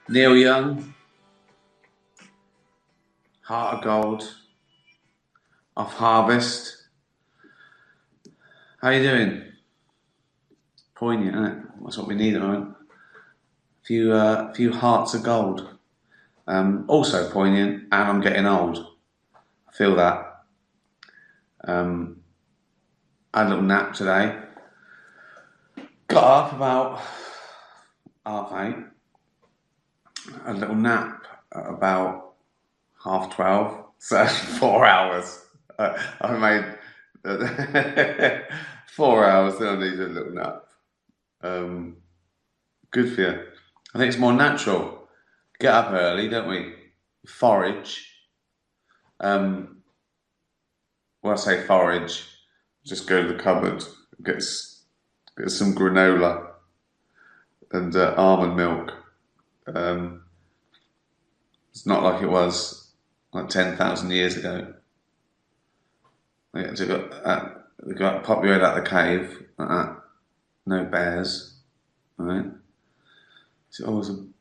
Neil Young, Heart of Gold, Off Harvest. How you doing? Poignant, isn't it? That's what we need at the moment. Few hearts of gold. Also poignant, and I'm getting old. I feel that. I had a little nap today. Got up about 8:30. Had a little nap at about 12:30. So 4 hours. I made 4 hours. Then I needed a little nap. Good for you. I think it's more natural. Get up early, don't we? Forage. When I say forage, just go to the cupboard, get some granola and almond milk. It's not like it was like 10,000 years ago. They got pop your head out of the cave like that. No bears, right? So always some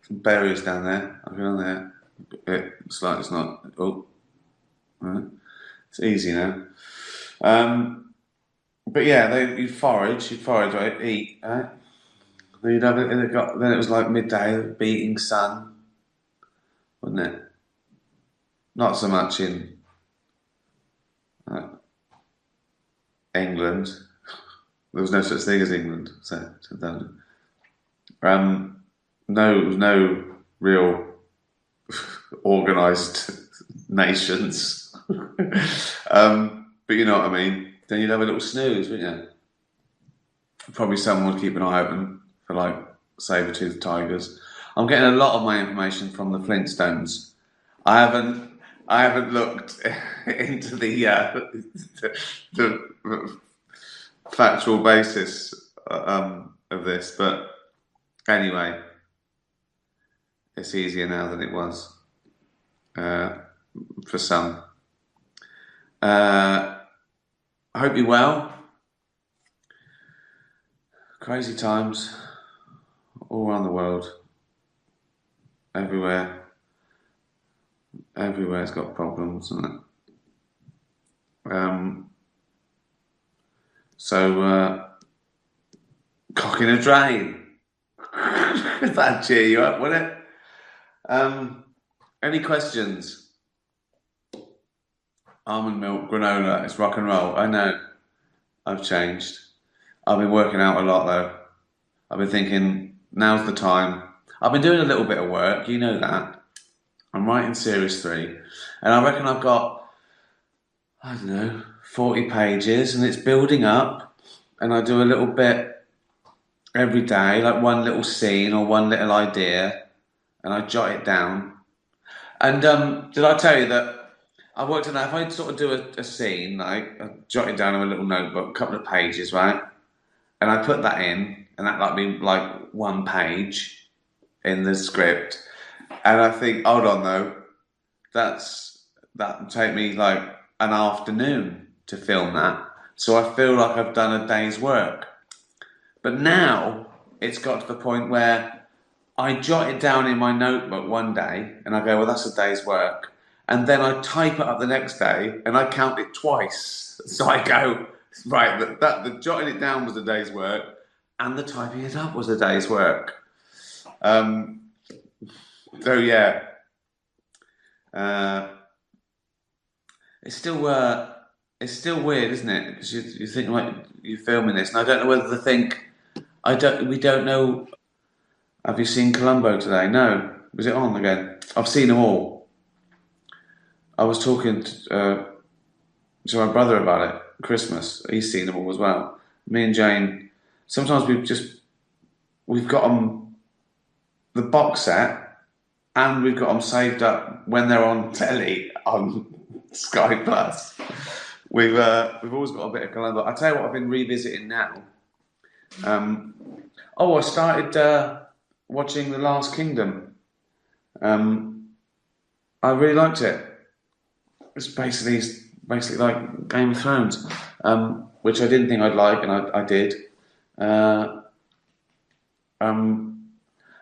berries down there. I've been on there. It's like it's not. Oh, right. It's easy now. But yeah, you'd forage, right? Eat, right? Then you'd have it. Then it was like midday, beating sun, wasn't it? Not so much in England. There was no such thing as England, so then. No real organised nations. But you know what I mean. Then you'd have a little snooze, wouldn't you? Probably someone would keep an eye open for like saber-toothed tigers. I'm getting a lot of my information from the Flintstones. I haven't looked into the factual basis of this, but anyway, it's easier now than it was for some. I hope you're well. Crazy times all around the world. Everywhere. Everywhere's got problems, isn't it? Cock in a drain. That'd cheer you up, wouldn't it? Any questions? Almond milk, granola, it's rock and roll. I know. I've changed. I've been working out a lot though. I've been thinking, now's the time. I've been doing a little bit of work, you know that. I'm writing series 3, and I reckon I've got, I don't know, 40 pages, and it's building up, and I do a little bit every day, like one little scene or one little idea, and I jot it down. And did I tell you that I worked on that? If I sort of do a scene, like I jot it down in a little notebook, a couple of pages, right? And I put that in, and that might be like one page in the script. And I think, hold on though, that would take me like an afternoon to film that. So I feel like I've done a day's work. But now it's got to the point where I jot it down in my notebook one day, and I go, well, that's a day's work. And then I type it up the next day, and I count it twice. So I go, right, the jotting it down was a day's work, and the typing it up was a day's work. So yeah, it's still weird, isn't it? Because you think like you're filming this, and I don't know whether to think. We don't know. Have you seen Columbo today? No. Was it on again? I've seen them all. I was talking to my brother about it. Christmas. He's seen them all as well. Me and Jane. Sometimes we've got them the box set, and we've got them saved up when they're on telly on Sky Plus. We've always got a bit of Columbo. I tell you what, I've been revisiting now. I started watching The Last Kingdom. I really liked it. It's basically like Game of Thrones, which I didn't think I'd like, and I did.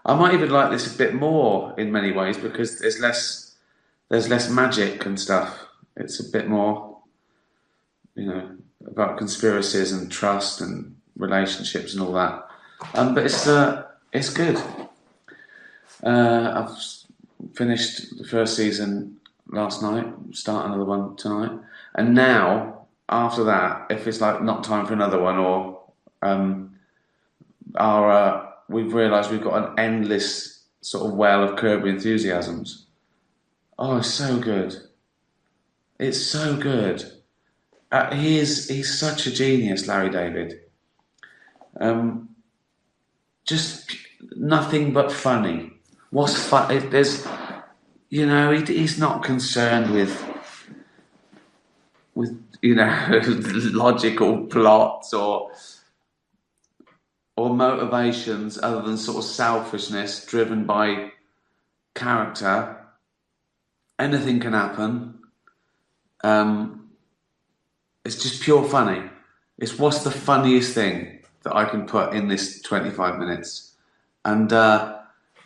I might even like this a bit more in many ways because there's less magic and stuff. It's a bit more, about conspiracies and trust and relationships and all that. But it's good. I've finished the first season last night. Start another one tonight. And now, after that, if it's like not time for another one, or we've realised we've got an endless sort of well of Kirby enthusiasms. Oh, it's so good. It's so good. He's such a genius, Larry David. Just nothing but funny. What's fun? There's, he's not concerned with logical plots or motivations other than sort of selfishness driven by character. Anything can happen. It's just pure funny. It's what's the funniest thing that I can put in this 25 minutes. And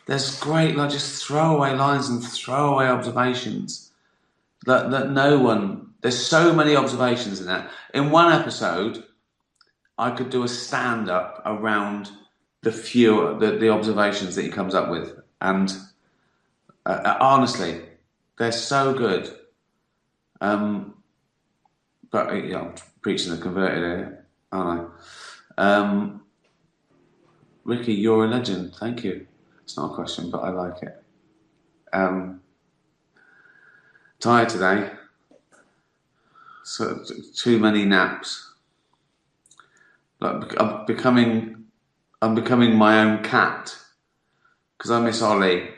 there's great, like, just throwaway lines and throwaway observations that no one. There's so many observations in that. In one episode, I could do a stand-up around the observations that he comes up with, and honestly, they're so good. But I'm preaching the converted here, aren't I? Ricky, you're a legend. Thank you. It's not a question, but I like it. Tired today. So too many naps. Like I'm becoming my own cat because I miss Ollie,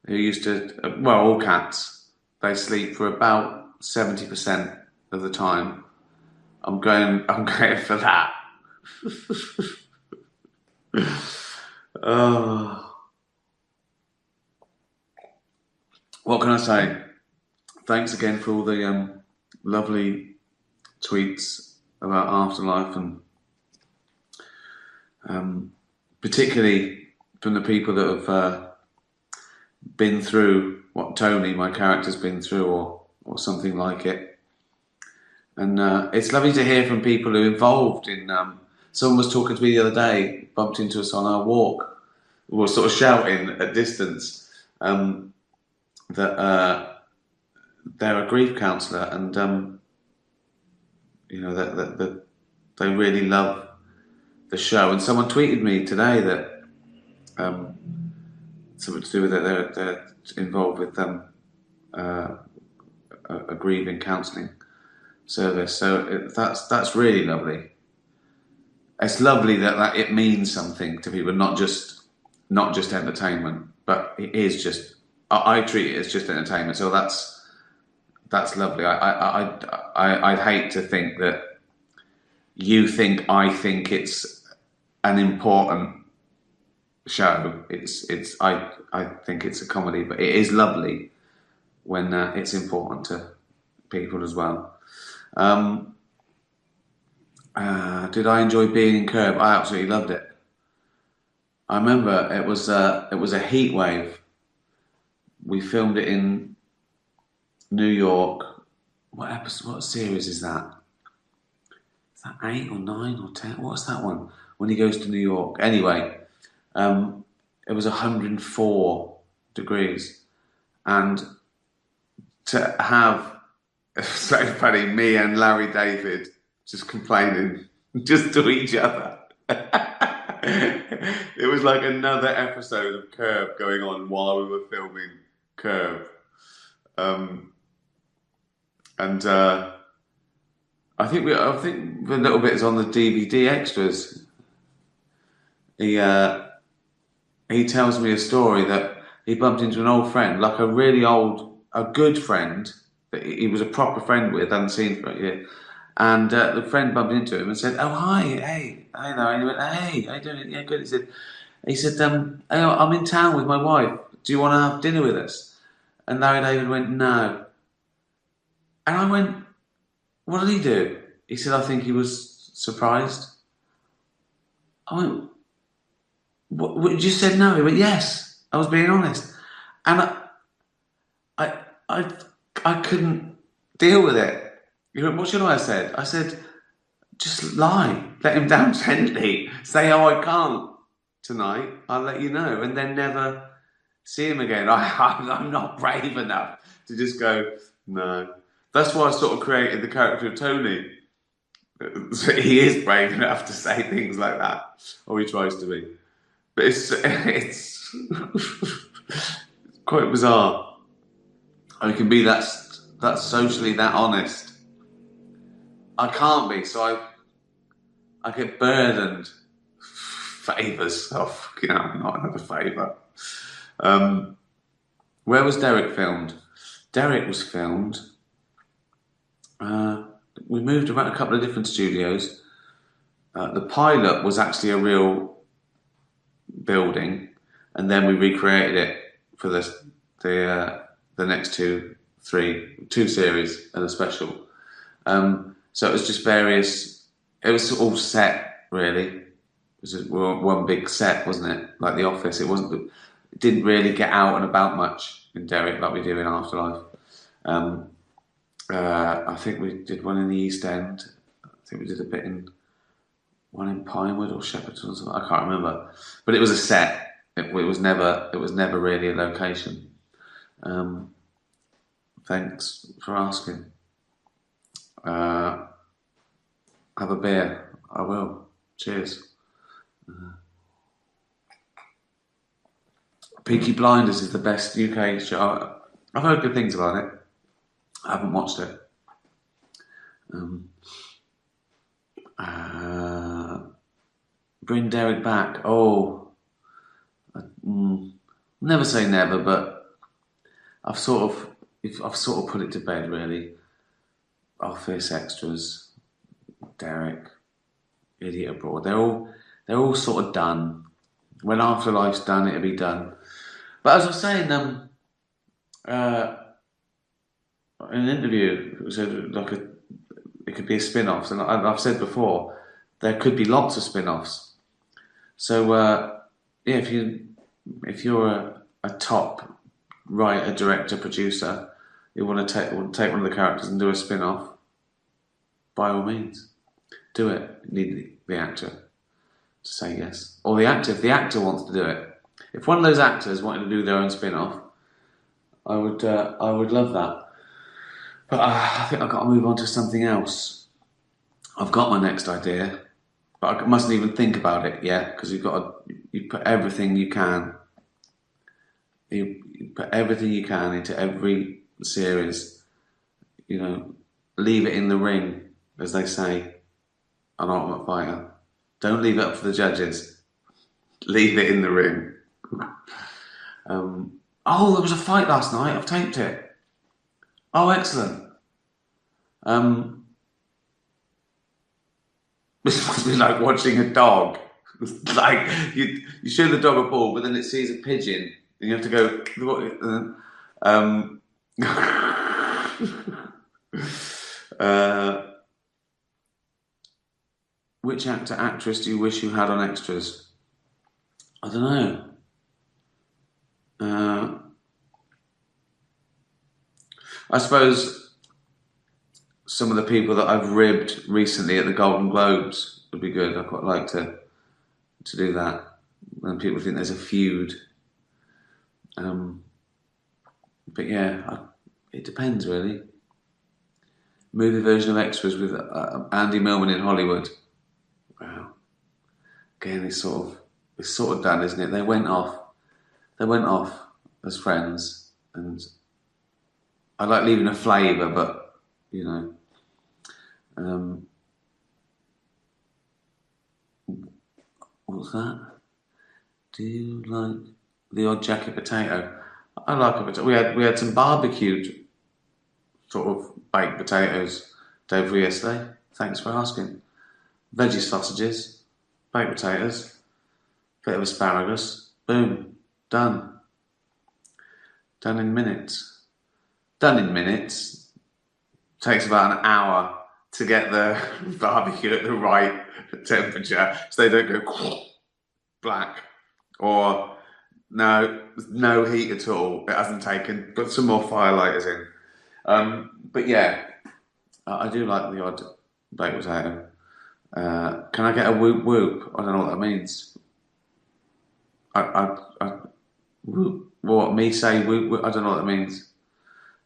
who used to. Well, all cats, they sleep for about 70% of the time. I'm going for that. What can I say? Thanks again for all the lovely tweets about Afterlife, and particularly from the people that have been through what Tony, my character's been through, or something like it. And it's lovely to hear from people who are involved in. Someone was talking to me the other day, bumped into us on our walk, was sort of shouting at distance that they're a grief counsellor, and that they really love the show. And someone tweeted me today that something to do with it. They're involved with a grieving counselling service. So that's really lovely. It's lovely that it means something to people, not just entertainment, but it is just. I treat it as just entertainment. So that's lovely. I'd hate to think that you think I think it's an important show. I think it's a comedy, but it is lovely when it's important to people as well. Did I enjoy being in Curb? I absolutely loved it. I remember it was a heat wave. We filmed it in New York. What series is that? Is that 8 or 9 or 10? What's that one? When he goes to New York. Anyway, it was 104 degrees, and to have, it's so funny, me and Larry David just complaining just to each other. It was like another episode of Curb going on while we were filming Curb. And I think the little bit is on the DVD extras. He tells me a story that he bumped into an old friend, like a good friend that he was a proper friend with, hadn't seen for a year. And the friend bumped into him and said, "Oh, hi, hey, there." And he went, "Hey, how you doing?" "Yeah, good." He said, "Hey, I'm in town with my wife. Do you want to have dinner with us?" And Larry David went, "No." And I went, "What did he do?" He said, "I think he was surprised." I went, You just said no. He went, yes, I was being honest. And I, I, I couldn't deal with it. He went, what should I have said? I said, just lie. Let him down gently. Say, oh, I can't tonight. I'll let you know. And then never see him again. I'm not brave enough to just go, no. That's why I sort of created the character of Tony. So he is brave enough to say things like that, or he tries to be. But it's quite bizarre. I can be that socially that honest. I can't be, so I get burdened. Favours. Oh, fucking hell, not another favour. Where was Derek filmed? Derek was filmed. We moved around a couple of different studios. The pilot was actually a real building, and then we recreated it for the next two series and a special. So it was just various. It was all set really. It was one big set, wasn't it? Like The Office. It wasn't. It didn't really get out and about much in Derek like we do in Afterlife. I think we did one in the East End. I think we did a bit in one in Pinewood or Shepperton or something. I can't remember, but it was a set. It was never really a location. Thanks for asking. Have a beer. I will. Cheers. Peaky Blinders is the best UK show. I've heard good things about it. I haven't watched it. Bring Derek back. Oh, never say never, but I've sort of put it to bed really. Office, Extras, Derek, Idiot Abroad. They're all sort of done. When Afterlife's done, it'll be done. But as I was saying, in an interview, it said it could be a spin-off, and I've said before there could be lots of spin-offs. So yeah, if you're a top writer, director, producer, you want to take one of the characters and do a spin-off, by all means, do it. You need the actor to say yes, or the actor if the actor wants to do it. If one of those actors wanted to do their own spin-off, I would love that. But I think I've got to move on to something else. I've got my next idea, but I mustn't even think about it yet because you put everything you can. You put everything you can into every series. You know, leave it in the ring, as they say on Ultimate Fighter. Don't leave it up for the judges. Leave it in the ring. Oh, there was a fight last night. I've taped it. Oh, excellent. This must be like watching a dog. Like you show the dog a ball, but then it sees a pigeon, and you have to go. Which actor, actress do you wish you had on Extras? I don't know. I suppose some of the people that I've ribbed recently at the Golden Globes would be good. I'd quite like to do that. When people think there's a feud. But yeah, it depends really. Movie version of Extras with Andy Millman in Hollywood. Wow. Again, it's sort of done, isn't it? They went off as friends, and I like leaving a flavour, but you know. What's that? Do you like the odd jacket potato? I like a potato. We had some barbecued sort of baked potatoes day before yesterday. Thanks for asking. Veggie sausages, baked potatoes, bit of asparagus. Boom, done. Done in minutes. Takes about an hour to get the barbecue at the right temperature so they don't go black. Or no, no heat at all. It hasn't taken. Put some more firelighters in. But yeah, I do like the odd baked potato. Can I get a whoop whoop? I don't know what that means. I whoop, what me say whoop whoop? I don't know what that means.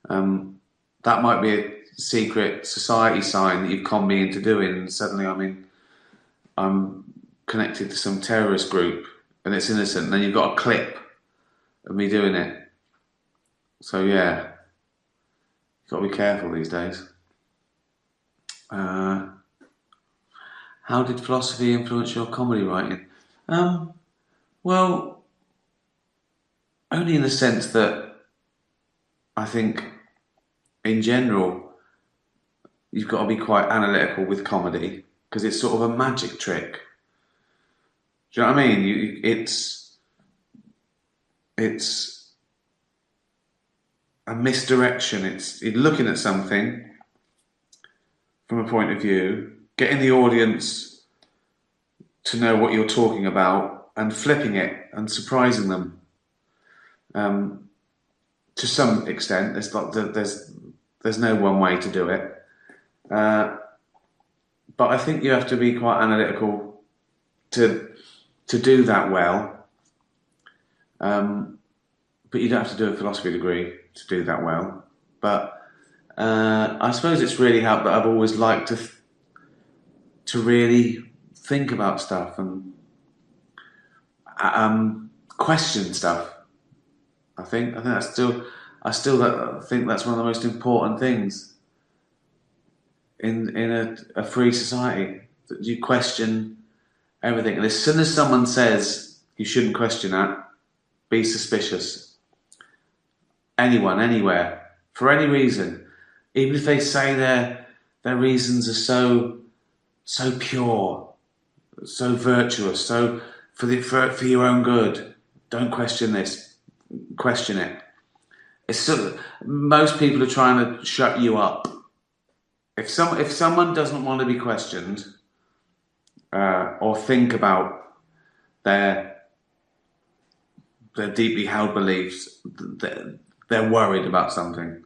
That might be a secret society sign that you've conned me into doing. And suddenly, I'm connected to some terrorist group, and it's innocent. And then you've got a clip of me doing it. So yeah, you've got to be careful these days. Uh, how did philosophy influence your comedy writing? Um, well, only in the sense that I think, in general, you've got to be quite analytical with comedy because it's sort of a magic trick. Do you know what I mean? It's a misdirection. It's you're looking at something from a point of view, getting the audience to know what you're talking about, and flipping it and surprising them. Um, to some extent, there's no one way to do it, uh, but I think you have to be quite analytical to do that well. But you don't have to do a philosophy degree to do that well. But I suppose it's really helped that I've always liked to really think about stuff and question stuff. I think I think that's one of the most important things in a free society, that you question everything. And as soon as someone says you shouldn't question that, be suspicious. Anyone, anywhere, for any reason, even if they say their reasons are so pure, so virtuous, so for your own good, don't question this. Question it. Most people are trying to shut you up. If someone doesn't want to be questioned or think about their deeply held beliefs, they're worried about something.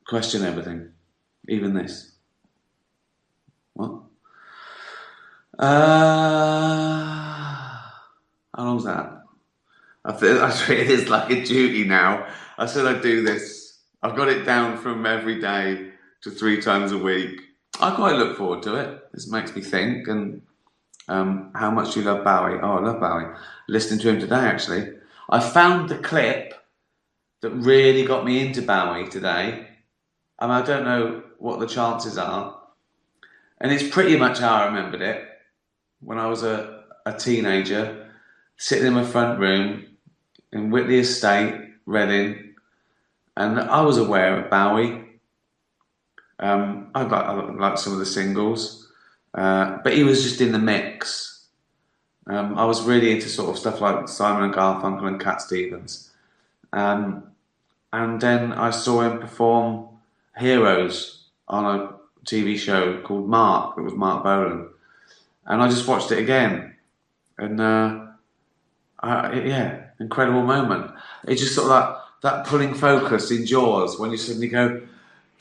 Question everything, even this. What? How long's that? I treat it as like a duty now. I said I'd do this. I've got it down from every day to 3 times a week. I quite look forward to it. This makes me think. And how much do you love Bowie? Oh, I love Bowie. Listening to him today, actually. I found the clip that really got me into Bowie today. I don't know what the chances are. And it's pretty much how I remembered it when I was a teenager, sitting in my front room in Whitley Estate, Reading, and I was aware of Bowie. I like some of the singles, but he was just in the mix. I was really into sort of stuff like Simon and Garfunkel and Cat Stevens. And then I saw him perform Heroes on a TV show called Mark. It was Mark Bolan. And I just watched it again. And yeah, incredible moment. It's just sort of that pulling focus in Jaws when you suddenly go,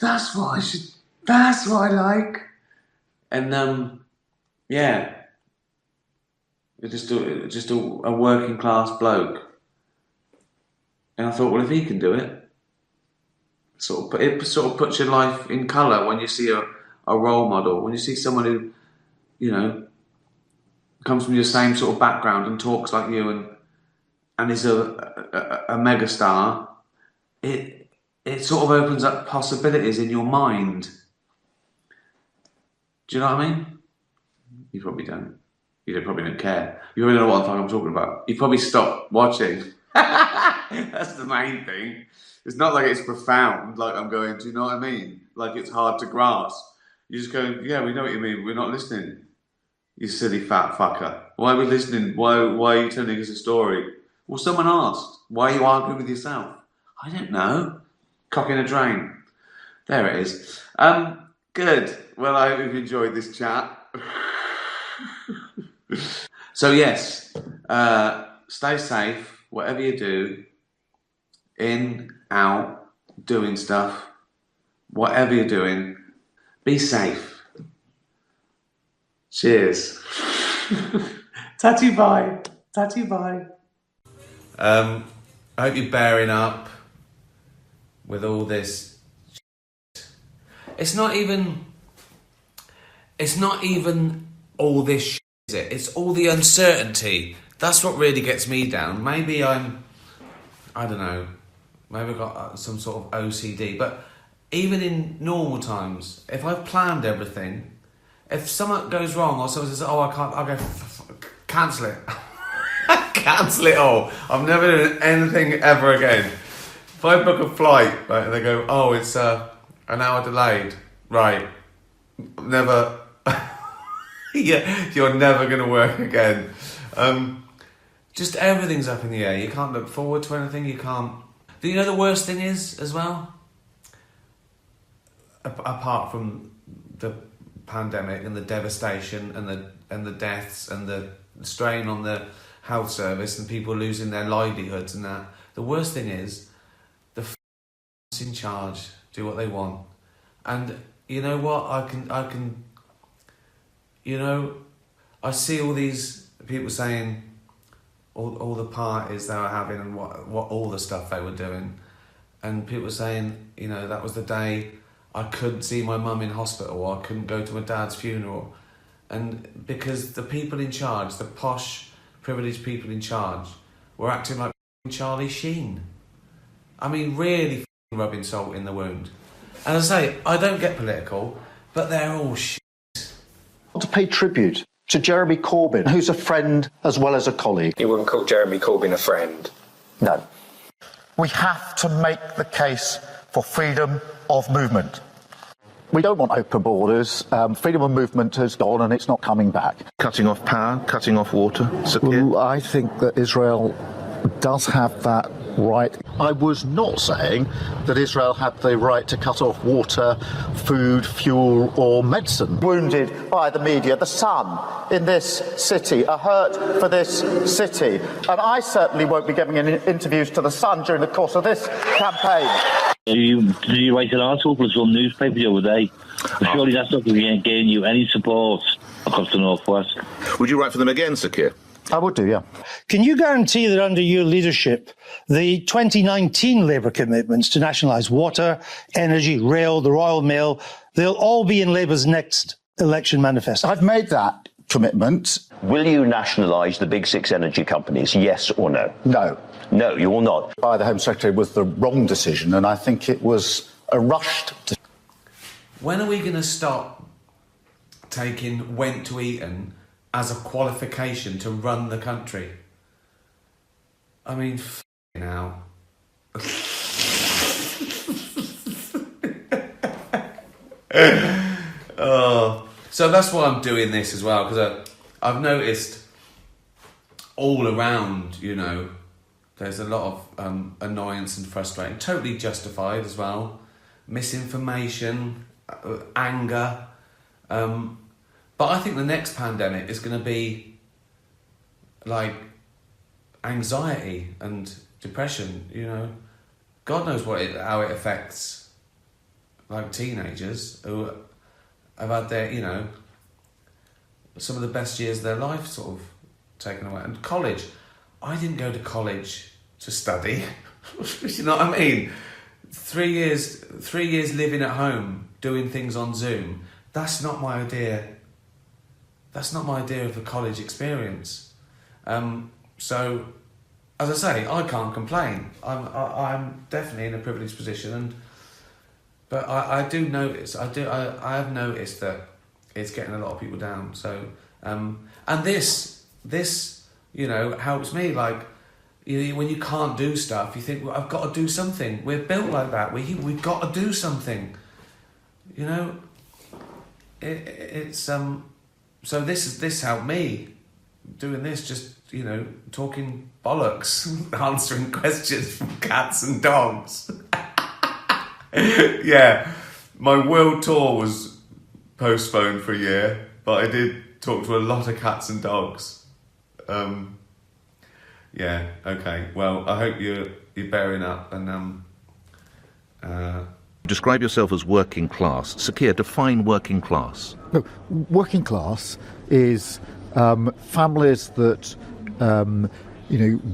that's what I should, that's what I like. And yeah, it's just a working class bloke. And I thought, well, if he can do it, it sort of puts your life in colour when you see a role model, when you see someone who, you know, comes from your same sort of background and talks like you and is a megastar. It sort of opens up possibilities in your mind. Do you know what I mean? You probably don't. You probably don't care. You probably don't know what the fuck I'm talking about. You probably stopped watching. That's the main thing. It's not like it's profound, like I'm going, do you know what I mean? Like it's hard to grasp. You just go, yeah, we know what you mean. We're not listening. You silly fat fucker. Why are we listening? Why are you telling us a story? Well, someone asked. Why are you arguing with yourself? I don't know. Cock in a drain. There it is. Good. Well, I hope you've enjoyed this chat. So yes, Stay safe, whatever you do, in, out, doing stuff, whatever you're doing, be safe. Cheers. Tatty bye. Tatty bye. I hope you're bearing up with all this. It's not even all this shit, is it? It's all the uncertainty. That's what really gets me down. Maybe I don't know, maybe I've got some sort of OCD, but even in normal times, if I've planned everything, if something goes wrong or someone says, oh, I can't, I'll go, cancel it. Cancel it all. I'm never doing anything ever again. If I book a flight, right, and they go, oh, it's an hour delayed, right, never, yeah, you're never going to work again. Just everything's up in the air. You can't look forward to anything. You can't. Do you know the worst thing is as well? Apart from the pandemic and the devastation and the deaths and the strain on the health service and people losing their livelihoods and that, the worst thing is the in charge do what they want. And you know what? I can. You know, I see all these people saying all the parties they were having and what all the stuff they were doing, and people saying, you know, that was the day I couldn't see my mum in hospital or I couldn't go to my dad's funeral, and because the people in charge, the posh, privileged people in charge, were acting like Charlie Sheen. I mean, really rubbing salt in the wound. And as I say, I don't get political, but they're all shit. To pay tribute to Jeremy Corbyn, who's a friend as well as a colleague. You wouldn't call Jeremy Corbyn a friend? No. We have to make the case for freedom of movement. We don't want open borders. Freedom of movement has gone and it's not coming back. Cutting off power, cutting off water? Well, I think that Israel does have that right. I was not saying that Israel had the right to cut off water, food, fuel or medicine. Wounded by the media, the Sun in this city, a hurt for this city. And I certainly won't be giving any interviews to the Sun during the course of this campaign. Did you write an article for some newspaper the other day? Surely that's not going to gain you any support across the Northwest. Would you write for them again, Sir Keir? I would do, yeah. Can you guarantee that under your leadership, the 2019 Labour commitments to nationalise water, energy, rail, the Royal Mail, they'll all be in Labour's next election manifesto? I've made that commitment. Will you nationalise the big six energy companies, yes or no? No. No, you will not. By the Home Secretary was the wrong decision, and I think it was a rushed decision. When are we going to stop taking went to Eton as a qualification to run the country? I mean, now. Oh, so that's why I'm doing this as well, because I've noticed all around, you know, there's a lot of annoyance and frustration, totally justified as well, misinformation, anger, but I think the next pandemic is going to be like anxiety and depression, you know. God knows how it affects like teenagers who have had their, you know, some of the best years of their life sort of taken away. And college, I didn't go to college to study. You know what I mean? 3 years living at home, doing things on Zoom. That's not my idea. That's not my idea of a college experience. So, as I say, I can't complain. I'm definitely in a privileged position, but I do notice. I have noticed that it's getting a lot of people down. So, and this, you know, helps me. Like, when you can't do stuff, you think, well, I've got to do something. We're built like that. We've got to do something. You know, it's So this helped me doing this. Just, you know, talking bollocks, answering questions from cats and dogs. Yeah, my world tour was postponed for a year, but I did talk to a lot of cats and dogs. Yeah. Okay. Well, I hope you're bearing up and Describe yourself as working class. Sakir, define working class. No, working class is families that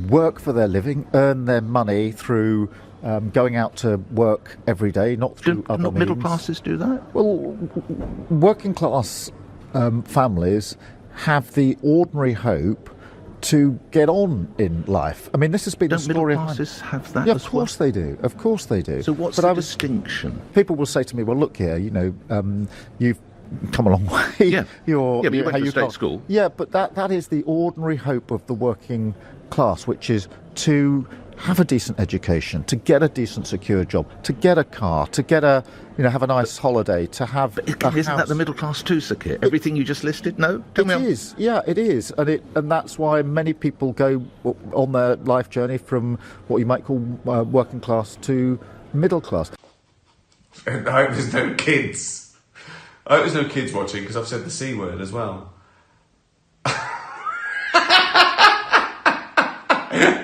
work for their living, earn their money through going out to work every day, not through Do other not means. middle classes do that? Well, working class families have the ordinary hope to get on in life. I mean, this has been Don't a story. middle classes have that Yeah, as of course they do. Of course they do. So what's But the I was distinction? People will say to me, "Well, look here, you've come a long way. Yeah. You're, Yeah, but you went how to you state can't-" school. Yeah, but that is the ordinary hope of the working class, which is to have a decent education, to get a decent secure job, to get a car, to get have a nice holiday, to have a Isn't that house. the middle class too, Sakir? Everything you just listed? No? Tell me. It is, yeah, it is, and that's why many people go on their life journey from what you might call working class to middle class. I hope there's no kids. I hope there's no kids watching because I've said the C word as well.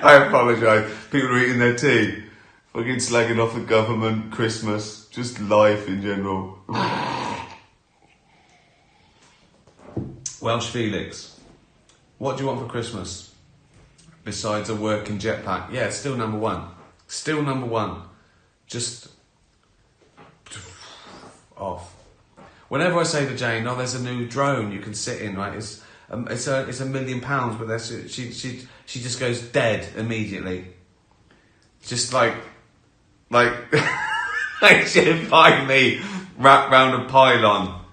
I apologise. People are eating their tea. Fucking slagging off the government, Christmas, just life in general. Welsh Felix, what do you want for Christmas? Besides a working jetpack? Yeah, still number one. Still number one. Just off. Whenever I say to Jane, "Oh, there's a new drone you can sit in," right? It's £1 million, but she just goes dead immediately. Just like she didn't find me wrapped round a pylon.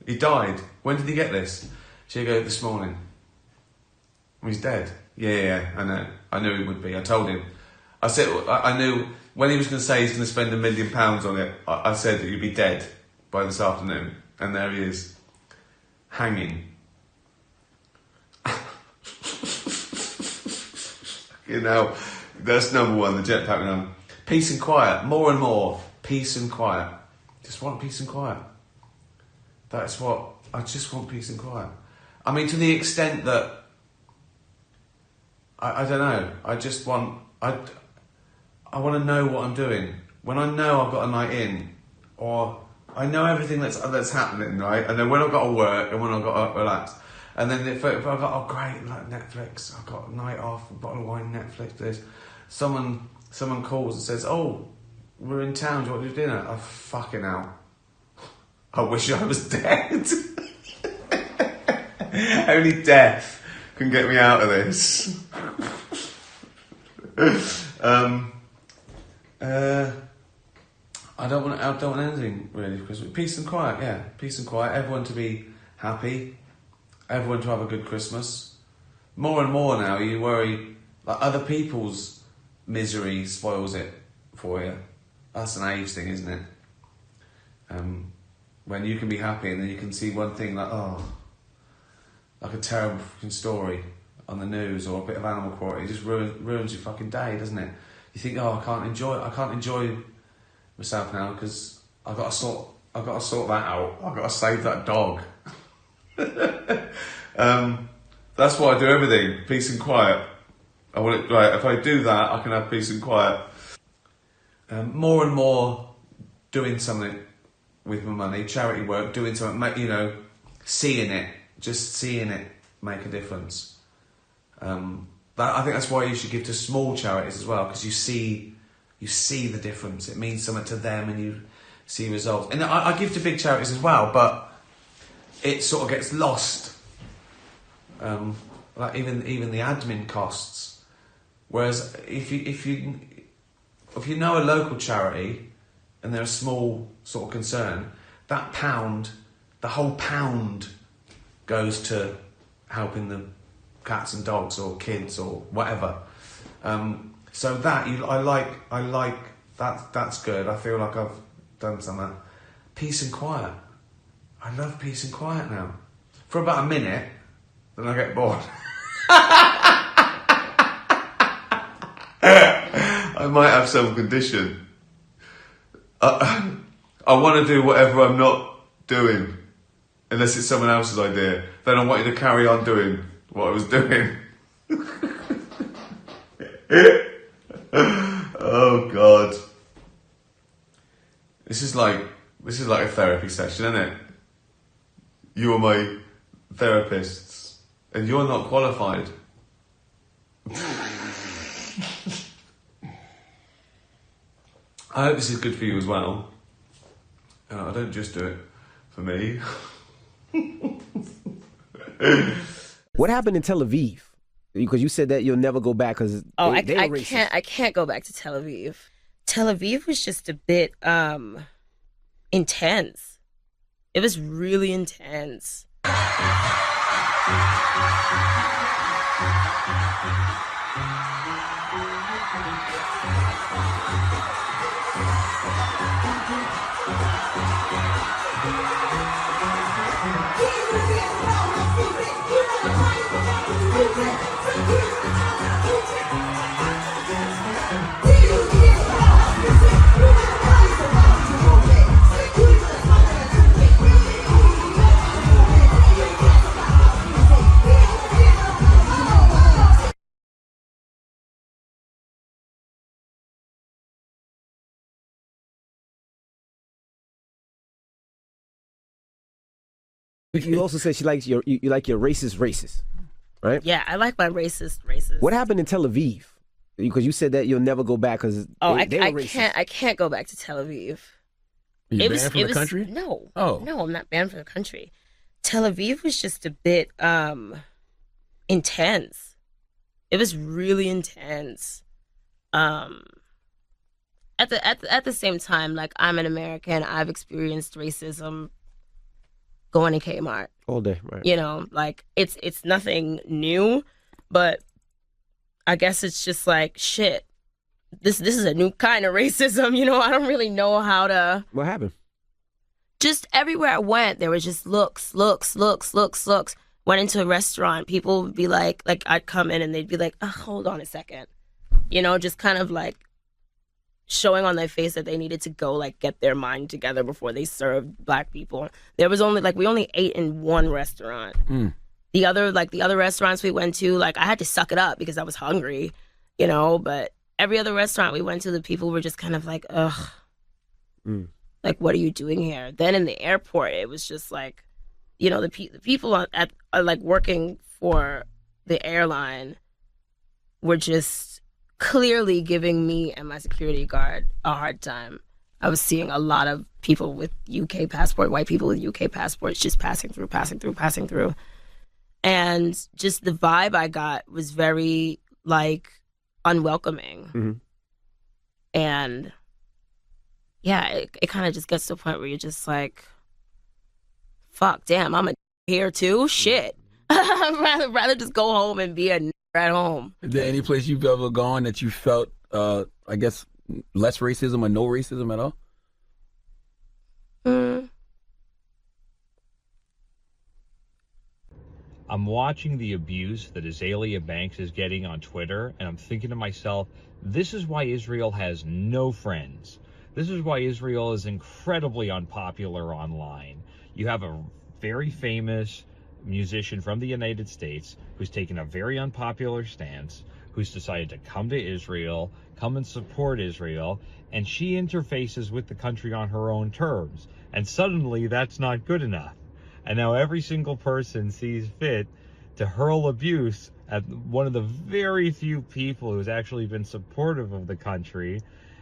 He died. When did he get this? She'll go, "This morning." He's dead. Yeah, I know. I knew he would be. I told him. I said I knew when he was going to say he's going to spend £1 million on it. I said that he'd be dead by this afternoon, and there he is, hanging. That's number one. The jetpack now. Peace and quiet. More and more. Peace and quiet. Just want peace and quiet. That's what I just want. Peace and quiet. I mean, to the extent that I don't know. I just want I want to know what I'm doing. When I know I've got a night in, or I know everything that's happening, right? I know when I've got to work and when I've got to relax. And then if I've got, oh great, like Netflix, I've got a night off, a bottle of wine, Netflix, this. Someone calls and says, "Oh, we're in town, do you want to do dinner?" Oh, fucking hell. I wish I was dead. Only death can get me out of this. I don't want anything really, because peace and quiet, yeah, peace and quiet. Everyone to be happy, everyone to have a good Christmas. More and more now, you worry like other people's misery spoils it for you. That's an age thing, isn't it? When you can be happy and then you can see one thing like a terrible fucking story on the news or a bit of animal cruelty, it just ruins your fucking day, doesn't it? You think, I can't enjoy myself now because I've got to sort that out. I've got to save that dog. That's why I do everything, peace and quiet. I want it right. If I do that, I can have peace and quiet. More and more doing something with my money, charity work, doing something, seeing it make a difference. I think that's why you should give to small charities as well, because you see the difference. It means something to them, and you see results. And I give to big charities as well, but it sort of gets lost. Like even the admin costs. Whereas if you know a local charity and they're a small sort of concern, that pound, the whole pound, goes to helping the cats and dogs or kids or whatever. So that I like that. That's good. I feel like I've done some of that. Peace and quiet. I love peace and quiet now. For about a minute, then I get bored. I might have some condition. I want to do whatever I'm not doing, unless it's someone else's idea. Then I want you to carry on doing what I was doing. Oh God. This is like a therapy session, isn't it? You are my therapists, and you're not qualified. I hope this is good for you as well. I don't just do it for me. What happened in Tel Aviv? Because you said that you'll never go back because I can't go back to Tel Aviv. Tel Aviv was just a bit intense. It was really intense. You also said you like your racist, right? Yeah, I like my racist. What happened in Tel Aviv? Because you said that you'll never go back because I can't go back to Tel Aviv. You banned from the country? No. Oh. No, I'm not banned from the country. Tel Aviv was just a bit intense. It was really intense. At the same time, like, I'm an American, I've experienced racism going to Kmart all day, right? You know, like, it's nothing new, but I guess it's just like, shit, this is a new kind of racism, you know. I don't really know how to. What happened? Just everywhere I went, there was just looks. Went into a restaurant, people would be like I'd come in and they'd be like, oh, hold on a second, you know, just kind of like showing on their face that they needed to go, like, get their mind together before they served black people. There was only, like, we only ate in one restaurant. The other restaurants we went to, like, I had to suck it up because I was hungry, you know, but every other restaurant we went to, the people were just kind of like, ugh, like, what are you doing here? Then in the airport, it was just like, you know, the people at like working for the airline were just clearly giving me and my security guard a hard time. I was seeing a lot of people with UK passport, white people with UK passports, just passing through. And just the vibe I got was very, like, unwelcoming. And yeah, it kind of just gets to a point where you're just like, fuck, damn, I'm a here too? Shit. I'd rather just go home and be a at home. Is there any place you've ever gone that you felt, I guess, less racism or no racism at all? I'm watching the abuse that Azalea Banks is getting on Twitter, and I'm thinking to myself, this is why Israel has no friends. This is why Israel is incredibly unpopular online. You have a very famous musician from the United States who's taken a very unpopular stance, who's decided to come to Israel, come and support Israel, and she interfaces with the country on her own terms. And suddenly that's not good enough. And now every single person sees fit to hurl abuse at one of the very few people who's actually been supportive of the country.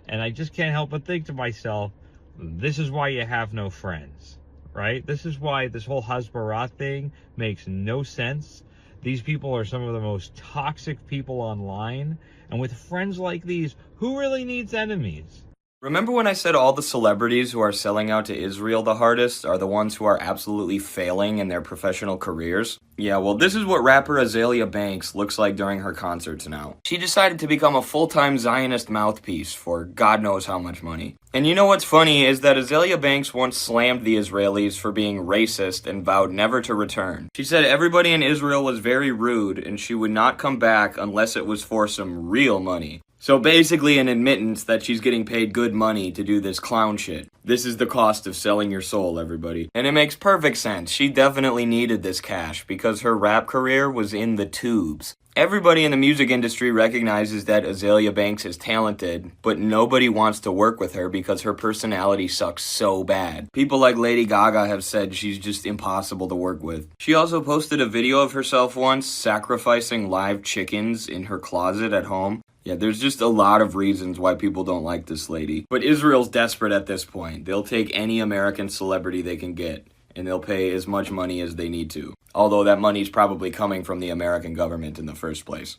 And I just can't help but think to myself, this is why you have no friends. Right? This is why this whole Hasbara thing makes no sense. These people are some of the most toxic people online. And with friends like these, who really needs enemies? Remember when I said all the celebrities who are selling out to Israel the hardest are the ones who are absolutely failing in their professional careers? Yeah, well, this is what rapper Azalea Banks looks like during her concerts now. She decided to become a full-time Zionist mouthpiece for God knows how much money. And you know what's funny is that Azalea Banks once slammed the Israelis for being racist and vowed never to return. She said everybody in Israel was very rude and she would not come back unless it was for some real money. So basically an admittance that she's getting paid good money to do this clown shit. This is the cost of selling your soul, everybody. And it makes perfect sense. She definitely needed this cash because her rap career was in the tubes. Everybody in the music industry recognizes that Azealia Banks is talented, but nobody wants to work with her because her personality sucks so bad. People like Lady Gaga have said she's just impossible to work with. She also posted a video of herself once sacrificing live chickens in her closet at home. Yeah, there's just a lot of reasons why people don't like this lady. But Israel's desperate at this point. They'll take any American celebrity they can get, and they'll pay as much money as they need to. Although that money's probably coming from the American government in the first place.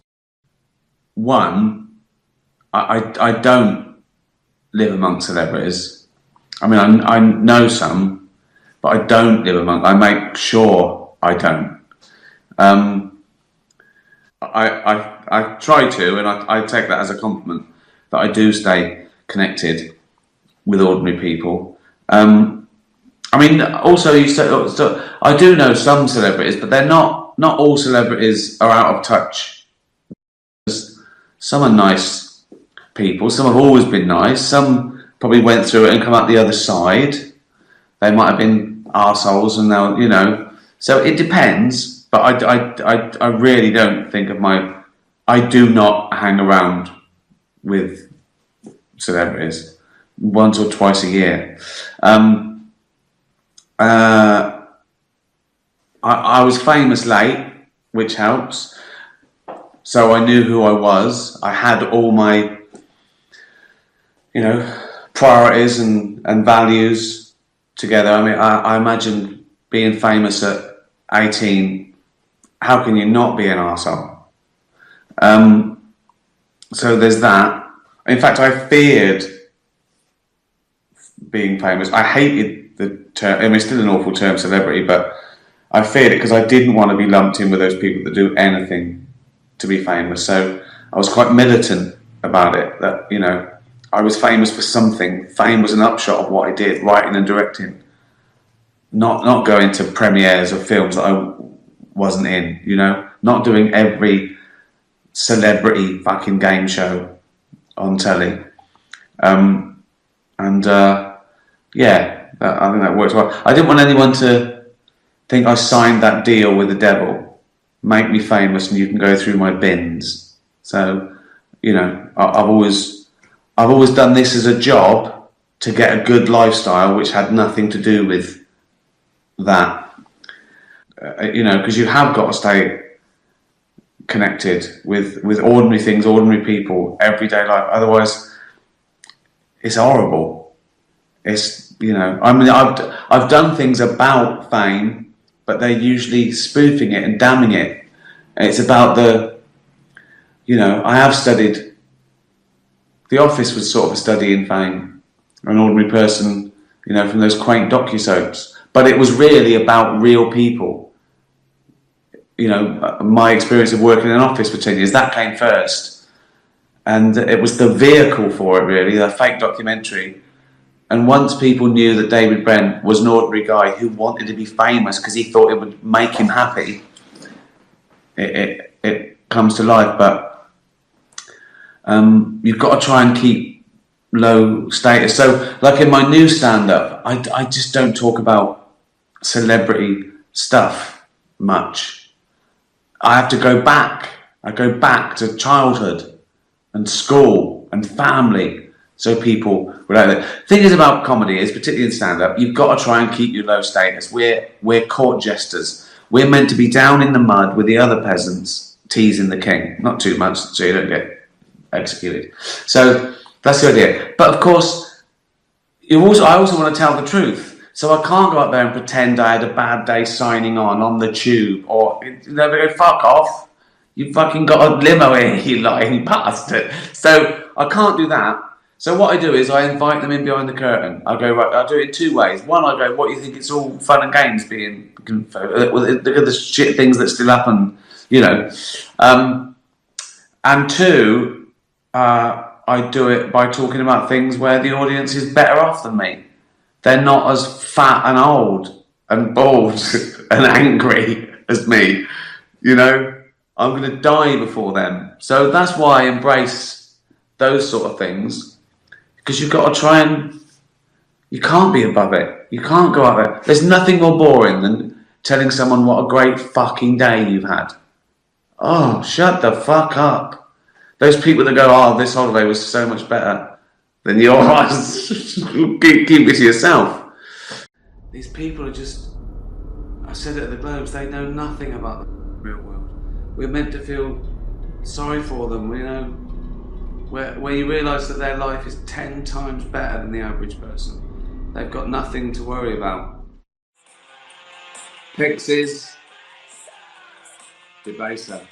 One, I don't live among celebrities. I mean, I know some, but I don't live among. I make sure I don't. I try to, and I take that as a compliment that I do stay connected with ordinary people. I mean, also you said so I do know some celebrities, but they're not all celebrities are out of touch. Some are nice people. Some have always been nice. Some probably went through it and come out the other side. They might have been arseholes and now, you know. So it depends. But I really don't think of I do not hang around with celebrities once or twice a year. I was famous late, which helps. So I knew who I was. I had all my, priorities and values together. I mean, I imagine being famous at 18. How can you not be an arsehole? So there's that. In fact, I feared being famous. I hated the term. I mean, it's still an awful term, celebrity, but I feared it because I didn't want to be lumped in with those people that do anything to be famous. So I was quite militant about it, that, I was famous for something. Fame was an upshot of what I did, writing and directing. Not going to premieres of films that I wasn't in, not doing every celebrity fucking game show on telly. I think that works well. I didn't want anyone to think I signed that deal with the devil. Make me famous and you can go through my bins. So, I've always done this as a job to get a good lifestyle, which had nothing to do with that. Because you have got to stay connected with ordinary things, ordinary people, everyday life. Otherwise, it's horrible. It's, I've done things about fame, but they're usually spoofing it and damning it. It's about I have studied. The Office was sort of a study in fame, an ordinary person, from those quaint docusoaps. But it was really about real people. My experience of working in an office for 10 years, that came first. And it was the vehicle for it, really, the fake documentary. And once people knew that David Brent was an ordinary guy who wanted to be famous because he thought it would make him happy, it comes to life. But you've got to try and keep low status. So, like in my new stand-up, I just don't talk about celebrity stuff much. I have to go back. I go back to childhood and school and family, so people would like that. Thing is about comedy is, particularly in stand-up, you've got to try and keep your low status. We're court jesters. We're meant to be down in the mud with the other peasants, teasing the king. Not too much, so you don't get executed. So that's the idea. But of course, I also want to tell the truth. So I can't go up there and pretend I had a bad day signing on the tube, or they go, fuck off. You fucking got a limo here, you lying bastard. So I can't do that. So what I do is I invite them in behind the curtain. I go, right, I'll do it in two ways. One, I go, what, you think it's all fun and games being, look at the shit things that still happen, and two, I do it by talking about things where the audience is better off than me. They're not as fat and old and bald and angry as me. I'm going to die before them. So that's why I embrace those sort of things, because you've got to try and, you can't be above it. You can't go out there. There's nothing more boring than telling someone what a great fucking day you've had. Oh, shut the fuck up. Those people that go, oh, this holiday was so much better than yours. keep it to yourself. These people are just, I said it at the Globes, they know nothing about the real world. We're meant to feel sorry for them, you know, where you realise that their life is 10 times better than the average person. They've got nothing to worry about. Pixies. Debaser.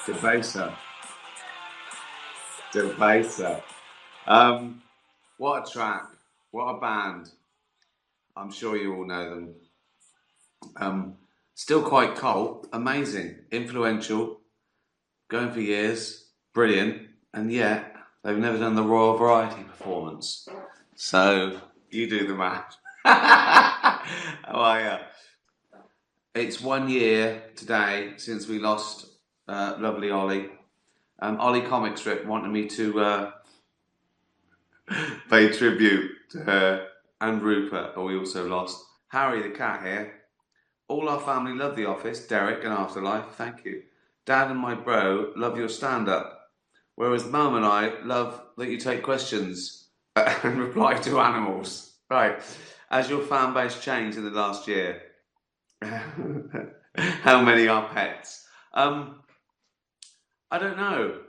Debaser. Debaser. What a track. What a band. I'm sure you all know them. Still quite cult. Amazing. Influential. Going for years. Brilliant. And yet, they've never done the Royal Variety performance. So, you do the math. How are you? It's 1 year today since we lost lovely Ollie. Ollie Comic Strip wanted me to pay tribute to her and Rupert, who we also lost. Harry the cat here. All our family love The Office, Derek and Afterlife, thank you. Dad and my bro love your stand-up, whereas Mum and I love that you take questions and reply to animals. Right, has your fan base changed in the last year? How many are pets? I don't know.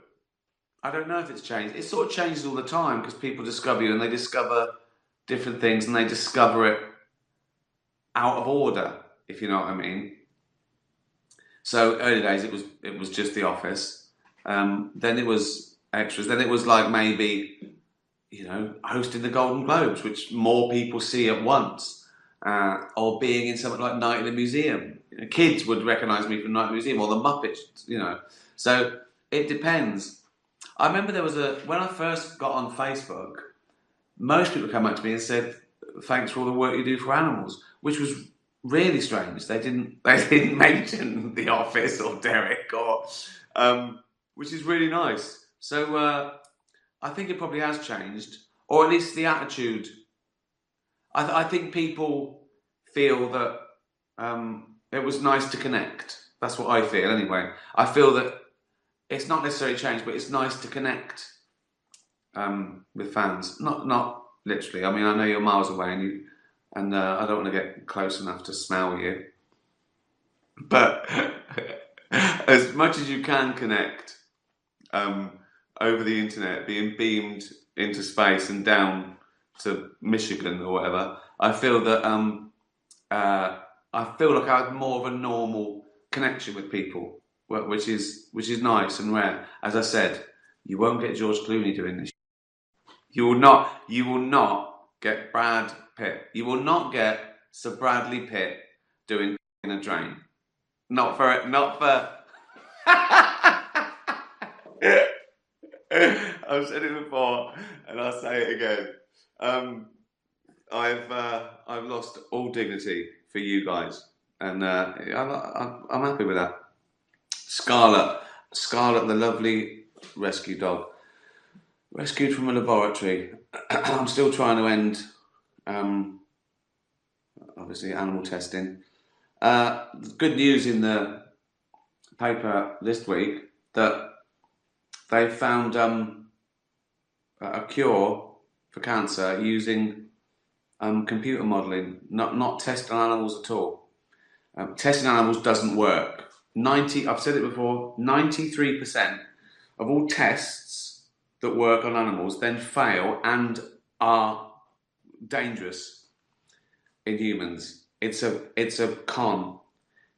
I don't know if it's changed. It sort of changes all the time because people discover you and they discover different things and they discover it out of order, if you know what I mean. So early days it was just The Office. Then it was extras. Then it was like maybe, you know, hosting the Golden Globes, which more people see at once. Or being in something like Night in the Museum. You know, kids would recognise me from Night in the Museum or the Muppets, you know. So it depends. I remember there was when I first got on Facebook, most people came up to me and said, thanks for all the work you do for animals, which was really strange. They didn't mention The Office or Derek or, which is really nice. So I think it probably has changed, or at least the attitude. I think people feel that it was nice to connect. That's what I feel anyway. I feel that it's not necessarily changed, but it's nice to connect with fans. Not literally. I mean, I know you're miles away, and I don't want to get close enough to smell you. But as much as you can connect over the internet, being beamed into space and down to Michigan or whatever, I feel that I feel like I have more of a normal connection with people, which is nice and rare. As I said, you won't get George Clooney doing this. You will not get Brad Pitt. You will not get Sir Bradley Pitt doing in a drain. Not for. I've said it before, and I'll say it again. I've lost all dignity for you guys, and I'm happy with that. Scarlet, the lovely rescue dog, rescued from a laboratory. I'm still trying to end, obviously, animal testing. Good news in the paper this week that they found a cure for cancer using computer modelling, not testing on animals at all. Testing on animals doesn't work. I've said it before, 93% of all tests that work on animals then fail and are dangerous in humans. It's a con.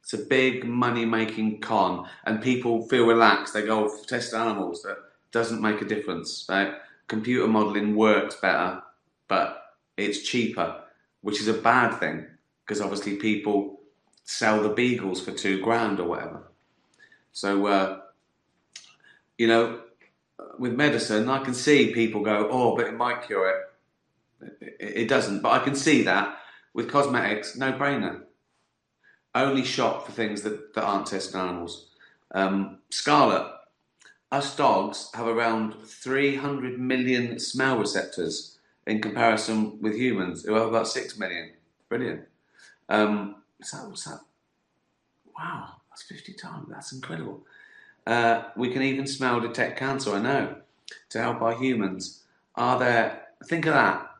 It's a big money-making con, and people feel relaxed. They go test animals. That doesn't make a difference, right? Computer modelling works better, but it's cheaper, which is a bad thing because obviously people sell the beagles for $2,000 or whatever. So, you know, with medicine, I can see people go, oh, but it might cure it. It doesn't, but I can see that. With cosmetics, no brainer. Only shop for things that aren't tested on animals. Scarlet, us dogs have around 300 million smell receptors in comparison with humans, who have about 6 million. Brilliant. What's that? Wow, that's 50 times. That's incredible. We can even smell detect cancer, I know, to help our humans. Think of that.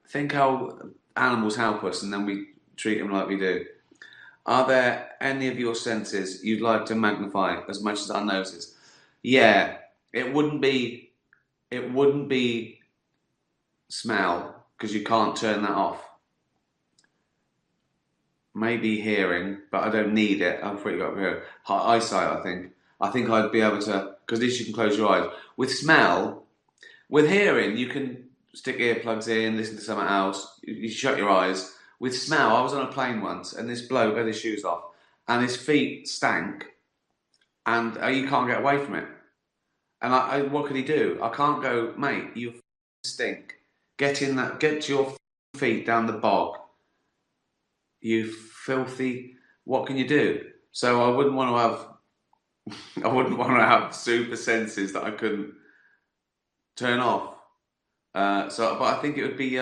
Think how animals help us and then we treat them like we do. Are there any of your senses you'd like to magnify as much as our noses? Yeah, it wouldn't be smell, because you can't turn that off. Maybe hearing, but I don't need it. I'm pretty good at eyesight, I think. I think I'd be able to, because at least you can close your eyes. With smell, with hearing, you can stick earplugs in, listen to something else. You shut your eyes. With smell, I was on a plane once, and this bloke had his shoes off, and his feet stank, and you can't get away from it. And what could he do? I can't go, mate, you stink. Get your feet down the bog. You filthy, what can you do? So I wouldn't want to have super senses that I couldn't turn off. But I think it would be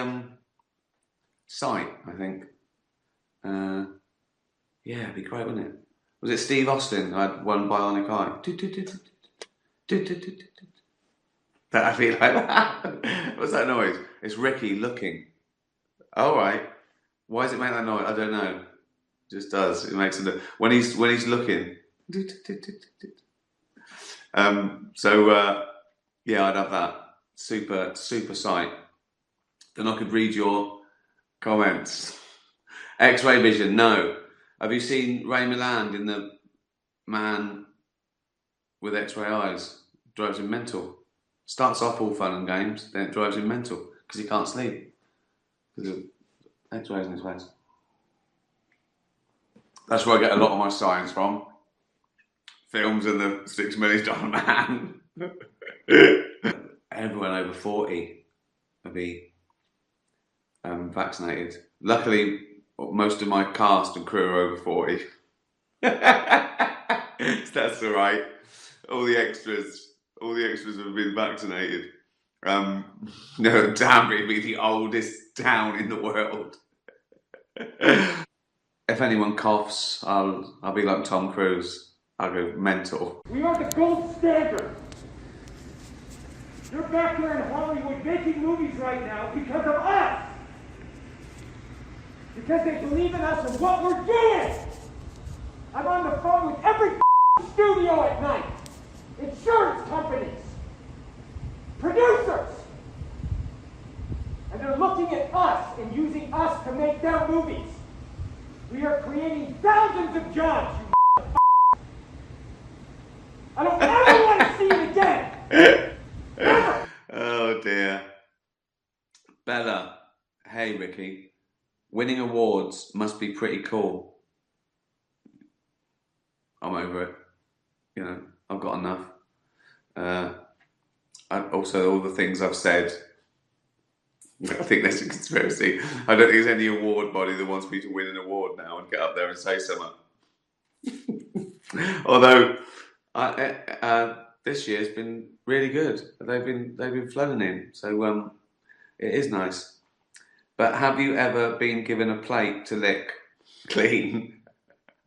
sight, I think. Yeah, it'd be great, wouldn't it? Was it Steve Austin who had one bionic eye? That'd be like that. What's that noise? It's Ricky looking. All right. Why does it make that noise? I don't know. It just does. It makes it when he's looking. Yeah, I'd have that super sight. Then I could read your comments. X-ray vision, no. Have you seen Ray Milland in The Man with X-ray Eyes? Drives him mental. Starts off all fun and games, then it drives him mental because he can't sleep because of X-rays in his face. That's where I get a lot of my science from. Films and the $6 Million Man. Everyone over 40 will be vaccinated. Luckily, most of my cast and crew are over 40. That's all right. All the extras have been vaccinated. No, Danbury be the oldest town in the world. If anyone coughs, I'll be like Tom Cruise. I'll go mental. We are the gold standard. You're back here in Hollywood making movies right now because of us. Because they believe in us and what we're doing. I'm on the phone with every studio at night. Insurance companies. Producers. And they're looking at us and using us to make their movies. We are creating thousands of jobs, you I don't ever want to see it again! Never! Oh dear. Bella, hey Ricky. Winning awards must be pretty cool. I'm over it. You know, I've got enough. Also, all the things I've said, I think there's a conspiracy. I don't think there's any award body that wants me to win an award now and get up there and say something. Although, this year's been really good. They've been flooding in, so it is nice. But have you ever been given a plate to lick clean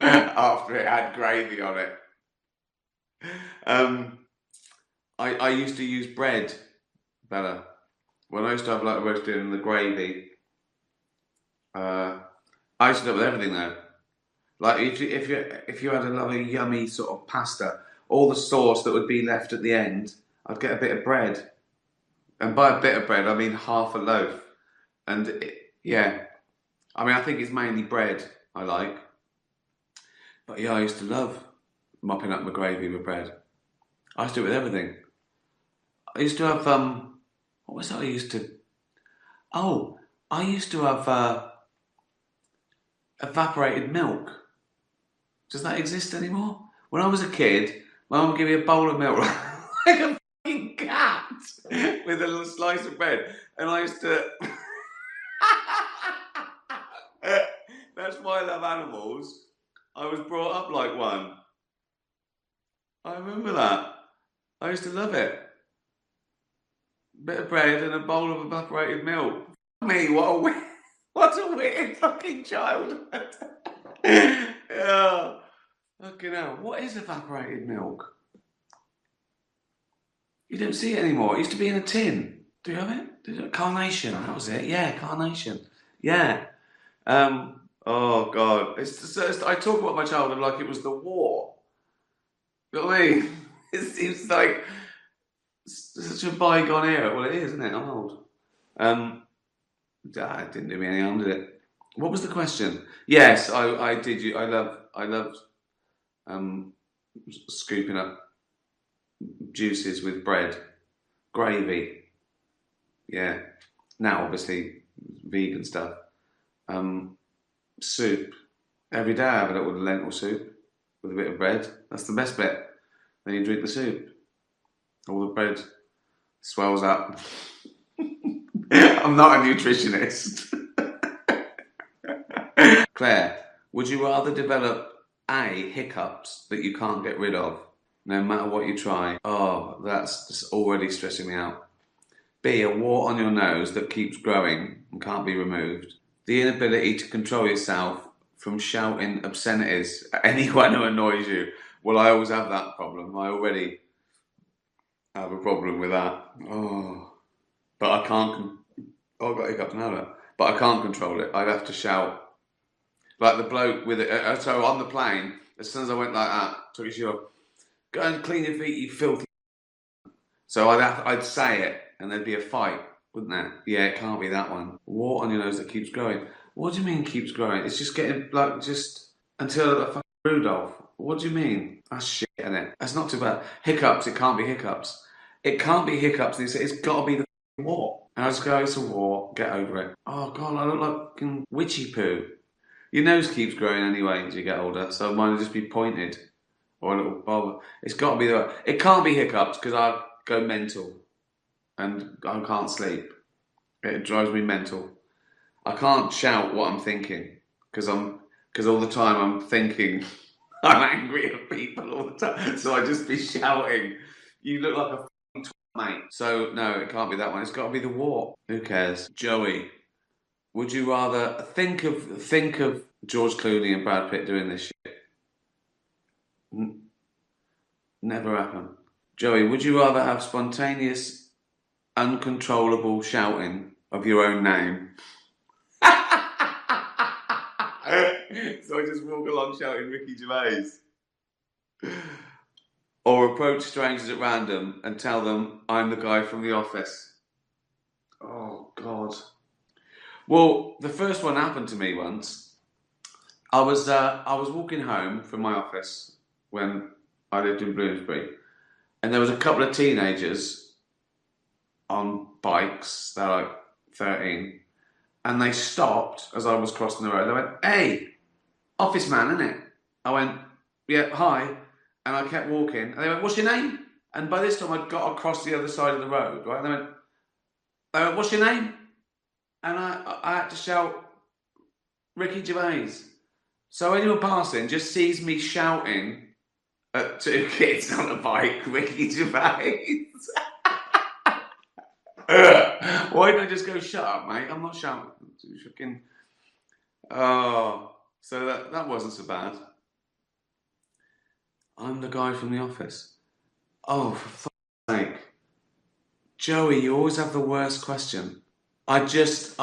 after it had gravy on it? I used to use bread, Bella. When I used to have like roasted in the gravy, I used to do it with everything though. Like if you had a lovely yummy sort of pasta, all the sauce that would be left at the end, I'd get a bit of bread, and by a bit of bread I mean half a loaf. And yeah, I mean I think it's mainly bread I like, but yeah, I used to love mopping up my gravy with bread. I used to do it with everything. I used to have what was that I used to? Oh, I used to have evaporated milk. Does that exist anymore? When I was a kid, my mum would give me a bowl of milk like a fucking cat with a little slice of bread, and I used to. That's why I love animals. I was brought up like one. I remember that. I used to love it. Bit of bread and a bowl of evaporated milk. Me, what a weird fucking child. Yeah. Fucking hell. What is evaporated milk? You don't see it anymore. It used to be in a tin. Do you have it? Carnation. That was it. Yeah, carnation. Yeah. Oh God. I talk about my childhood like it was the war. You know what I mean? It seems like such a bygone era. Well, it is, isn't it? I'm old. It didn't do me any harm, did it? What was the question? Yes, I did. I loved scooping up juices with bread, gravy. Yeah. Now, obviously, vegan stuff. Soup. Every day I have a little lentil soup with a bit of bread. That's the best bit. Then you drink the soup. All the bread swells up. I'm not a nutritionist. Claire, would you rather develop A, hiccups that you can't get rid of, no matter what you try? Oh, that's just already stressing me out. B, a wart on your nose that keeps growing and can't be removed. The inability to control yourself from shouting obscenities at anyone who annoys you. Well, I always have that problem. I already have a problem with that. Oh, but I can't. Oh, I've got hiccups now, but I can't control it. I'd have to shout. Like the bloke with it. So on the plane, as soon as I went like that, took his shoe off, go and clean your feet, you filthy. So I'd say it, and there'd be a fight, wouldn't there? Yeah, it can't be that one. Wart on your nose that keeps growing. What do you mean keeps growing? It's just getting like just until a fucking Rudolph. What do you mean? That's shit, isn't it? That's not too bad. Hiccups. It can't be hiccups. It can't be hiccups. And you say it's got to be the wart. And I just go, it's a wart. Get over it. Oh God, I look like fucking witchy poo. Your nose keeps growing anyway as you get older, so mine will just be pointed or a little bob. It's got to be the. It can't be hiccups because I go mental and I can't sleep. It drives me mental. I can't shout what I'm thinking because all the time I'm thinking I'm angry at people all the time, so I just be shouting. You look like a fucking twat, mate. So no, it can't be that one. It's got to be the wart. Who cares, Joey? Would you rather think of George Clooney and Brad Pitt doing this shit? Never happen. Joey, would you rather have spontaneous, uncontrollable shouting of your own name? So I just walk along shouting Ricky Gervais? Or approach strangers at random and tell them I'm the guy from The Office? Oh, God. Well, the first one happened to me once. I was walking home from my office when I lived in Bloomsbury, and there was a couple of teenagers on bikes. They're like 13, and they stopped as I was crossing the road. They went, "Hey, office man, innit?" I went, "Yeah, hi," and I kept walking. And they went, "What's your name?" And by this time, I'd got across the other side of the road, right? And they went, "What's your name?" And I had to shout, Ricky Gervais. So anyone passing just sees me shouting at two kids on a bike, Ricky Gervais. Why didn't I just go, shut up, mate? I'm not shouting. Fucking. Oh, so that wasn't so bad. I'm the guy from The Office. Oh, for fuck's sake. Joey, you always have the worst question. I just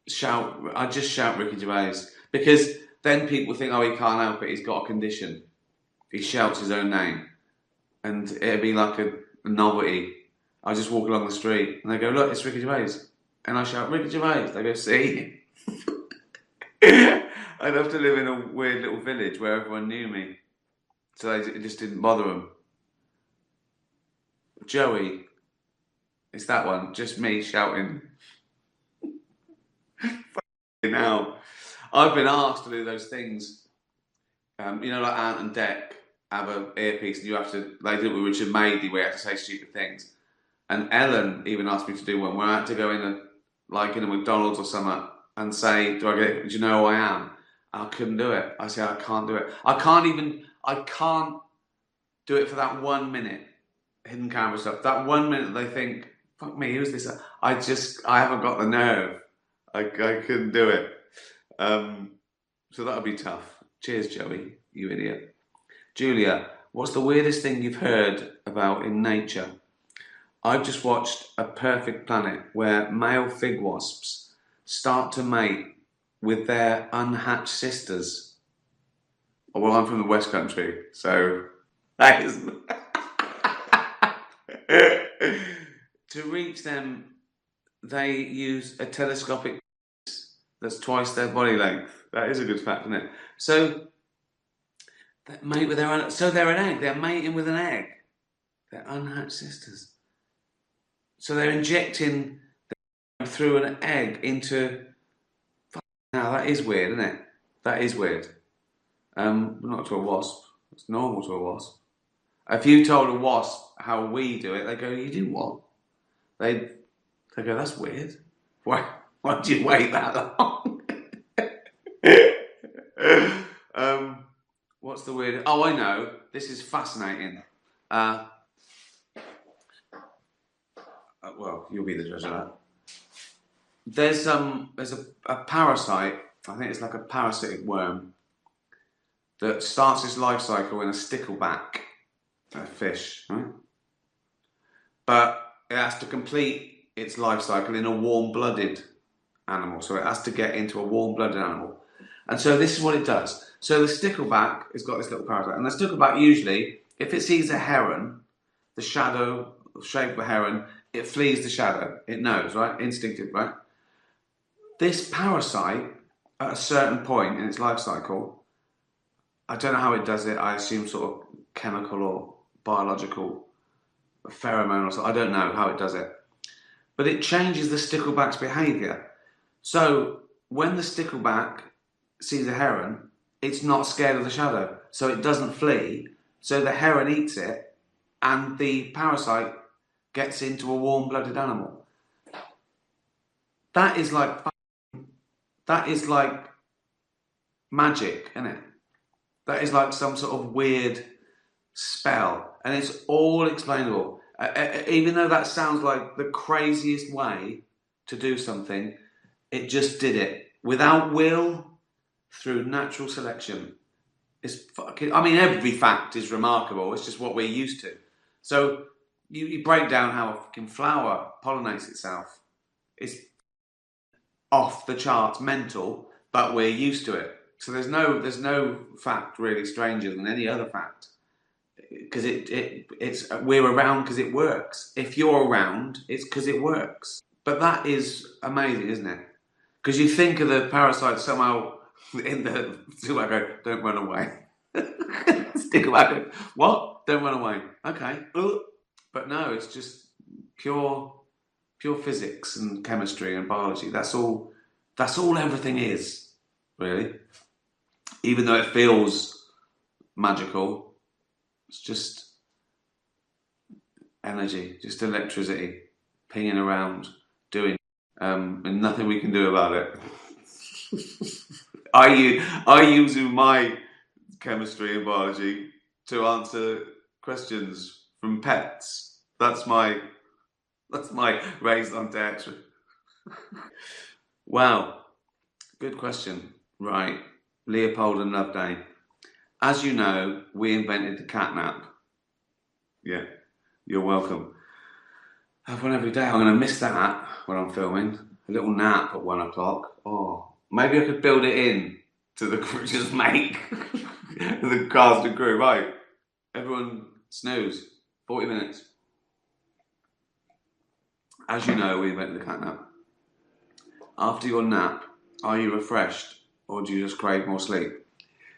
shout Ricky Gervais because then people think, oh, he can't help it. He's got a condition. He shouts his own name, and it'd be like a novelty. I just walk along the street and they go, look, it's Ricky Gervais, and I shout Ricky Gervais. They go, see. I'd have to live in a weird little village where everyone knew me, so it just didn't bother them. Joey. It's that one, just me shouting. Now, I've been asked to do those things. You know, like Ant and Dec have an earpiece, and you have to. They did it with Richard Madeley, where you have to say stupid things. And Ellen even asked me to do one where I had to go in a McDonald's or something and say, "Do you know who I am?" I couldn't do it. I said, "I can't do it. I can't do it for that 1 minute." hidden camera stuff. That 1 minute they think, fuck me, who's this? I haven't got the nerve. I couldn't do it. So that'll be tough. Cheers, Joey, you idiot. Julia, what's the weirdest thing you've heard about in nature? I've just watched A Perfect Planet where male fig wasps start to mate with their unhatched sisters. Oh, well, I'm from the West Country, so that is... To reach them, they use a telescopic that's twice their body length. That is a good fact, isn't it? So, they mate with so they're an egg. They're mating with an egg. They're unhatched sisters. So they're injecting through an egg into... Now, that is weird, isn't it? That is weird. Not to a wasp. It's normal to a wasp. If you told a wasp how we do it, they go, you do what? They go, that's weird. Why'd you wait that long? What's the weird? Oh, I know. This is fascinating. Well, you'll be the judge of that. There's a parasite. I think it's like a parasitic worm that starts its life cycle in a stickleback, a fish, right? But it has to complete its life cycle in a warm-blooded animal. So it has to get into a warm-blooded animal. And so this is what it does. So the stickleback has got this little parasite. And the stickleback usually, if it sees a heron, the shadow, the shape of a heron, it flees the shadow. It knows, right? Instinctive, right? This parasite, at a certain point in its life cycle, I don't know how it does it. I assume sort of chemical or biological, a pheromone or something. I don't know how it does it. But it changes the stickleback's behaviour. So when the stickleback sees a heron, it's not scared of the shadow. So it doesn't flee. So the heron eats it and the parasite gets into a warm-blooded animal. That is like magic, isn't it? That is like some sort of weird spell. And it's all explainable. Even though that sounds like the craziest way to do something, it just did it. Without will, through natural selection. It's fucking... I mean, every fact is remarkable. It's just what we're used to. So you break down how a fucking flower pollinates itself. It's off the charts mental, but we're used to it. So there's no fact really stranger than any other fact. Because we're around because it works. If you're around, it's because it works. But that is amazing, isn't it? Because you think of the parasite somehow in the stickleback go, don't run away. Stickleback go, what? Don't run away. Okay. But no, it's just pure physics and chemistry and biology. That's all everything is, really. Even though it feels magical, it's just energy, just electricity, pinging around, doing, and nothing we can do about it. I use my chemistry and biology to answer questions from pets. That's my raison d'etre. Wow, good question. Right, Leopold and Loveday. As you know, we invented the catnap. Yeah, you're welcome. I have one every day. I'm going to miss that when I'm filming. A little nap at 1 o'clock. Oh, maybe I could build it in to the crew. Just make the cast and crew. Right, everyone snooze. 40 minutes. As you know, we invented the catnap. After your nap, are you refreshed or do you just crave more sleep?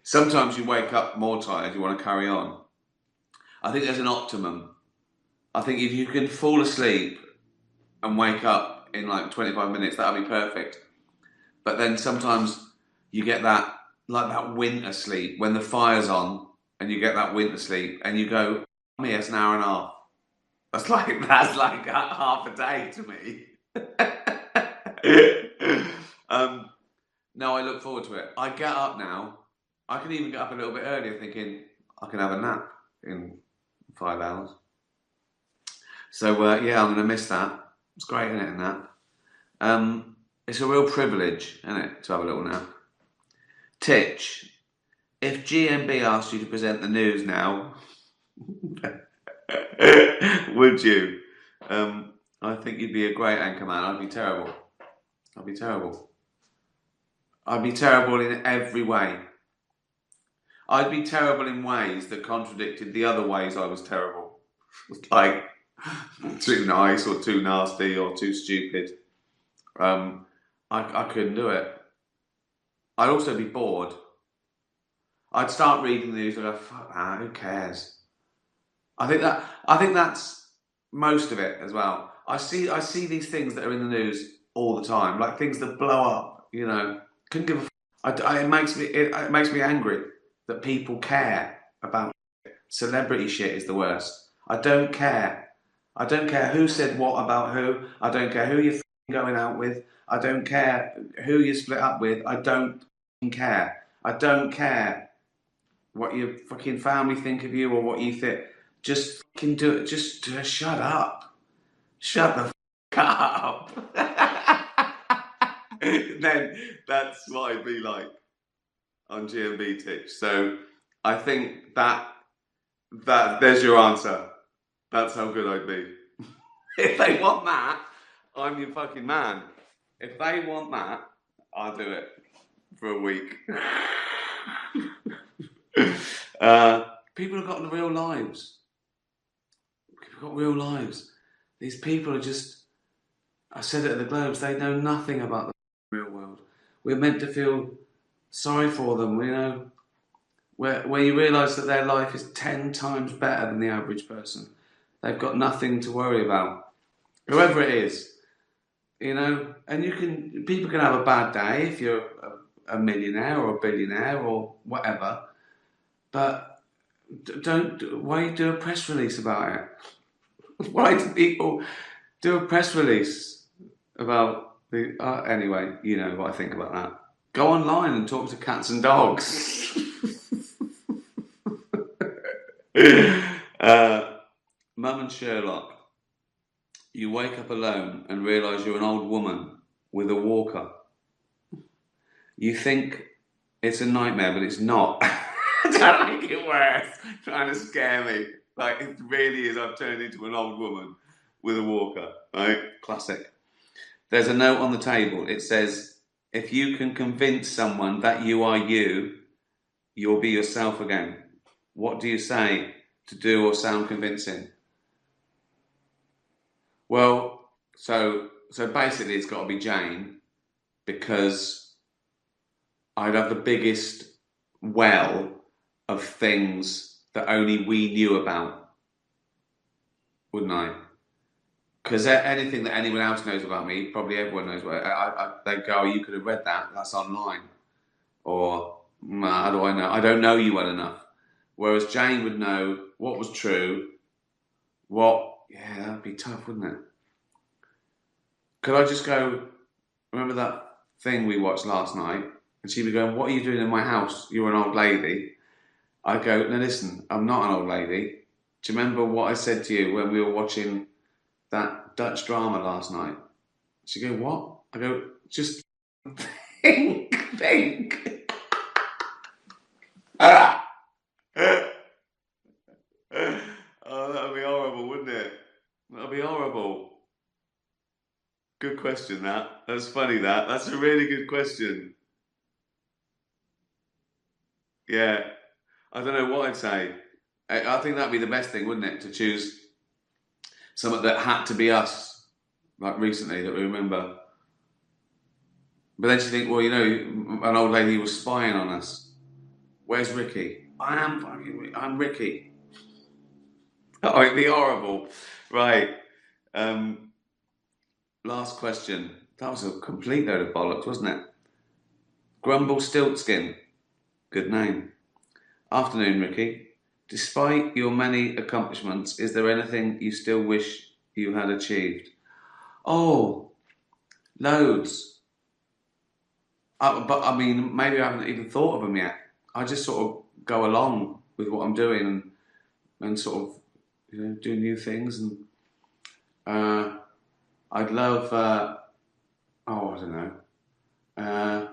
Sometimes you wake up more tired, you want to carry on. I think there's an optimum. I think if you can fall asleep and wake up in like 25 minutes, that'll be perfect. But then sometimes you get that, like that winter sleep, when the fire's on and you get that winter sleep and you go, me, it's an hour and a half. That's like half a day to me. No, I look forward to it. I get up now. I can even get up a little bit earlier thinking I can have a nap in 5 hours. So yeah, I'm going to miss that. It's great, isn't it? And that. It's a real privilege, isn't it, to have a little nap. Titch, if GMB asked you to present the news now, would you? I think you'd be a great anchorman. I'd be terrible. I'd be terrible. I'd be terrible in every way. I'd be terrible in ways that contradicted the other ways I was terrible. Like, too nice or too nasty or too stupid. I couldn't do it. I'd also be bored. I'd start reading the news and go, fuck that, who cares? I think that's most of it as well. I see these things that are in the news all the time, like things that blow up, you know. Couldn't give a it makes me angry that people care about shit. Celebrity shit is the worst. I don't care. I don't care who said what about who. I don't care who you're going out with. I don't care who you split up with. I don't care. I don't care what your fucking family think of you or what you think. Just fucking do it. Just shut up. Shut the fuck up. Then that's what I'd be like on GMB Titch. So I think that there's your answer. That's how good I'd be. If they want that, I'm your fucking man. If they want that, I'll do it for a week. People have got real lives. People have got real lives. These people are just, I said it at the Globes, they know nothing about the real world. We're meant to feel sorry for them, you know, where you realise that their life is 10 times better than the average person. They've got nothing to worry about. Whoever it is, you know, and people can have a bad day if you're a millionaire or a billionaire or whatever, but why do a press release about it? Why do people do a press release about the... anyway, you know what I think about that. Go online and talk to cats and dogs. Mum and Sherlock. You wake up alone and realise you're an old woman with a walker. You think it's a nightmare, but it's not. Don't make it worse. Trying to scare me. Like, it really is. I've turned into an old woman with a walker. Right? Classic. There's a note on the table. It says, if you can convince someone that you are you, you'll be yourself again. What do you say to do or sound convincing? Well, so basically it's got to be Jane, because I'd have the biggest well of things that only we knew about, wouldn't I? Because anything that anyone else knows about me, probably everyone knows what they go, oh, you could have read that, that's online. Or, how do I know? I don't know you well enough. Whereas Jane would know what was true, yeah, that'd be tough, wouldn't it? Could I just go, remember that thing we watched last night? And she'd be going, what are you doing in my house? You're an old lady. I'd go, no, listen, I'm not an old lady. Do you remember what I said to you when we were watching that Dutch drama last night? She'd go, what? I go, just think. Oh, that would be horrible, wouldn't it? That would be horrible. Good question, that. That's funny, that. That's a really good question. Yeah. I don't know what I'd say. I think that'd be the best thing, wouldn't it? To choose something that had to be us, like recently, that we remember. But then you think, well, you know, an old lady was spying on us. Where's Ricky? I'm Ricky. Oh, it'd be horrible. Right. Last question. That was a complete load of bollocks, wasn't it? Grumble Stiltskin. Good name. Afternoon, Ricky. Despite your many accomplishments, is there anything you still wish you had achieved? Oh, loads. But I mean, maybe I haven't even thought of them yet. I just sort of go along with what I'm doing and sort of, you know, do new things. And I'd love. Oh, I don't know.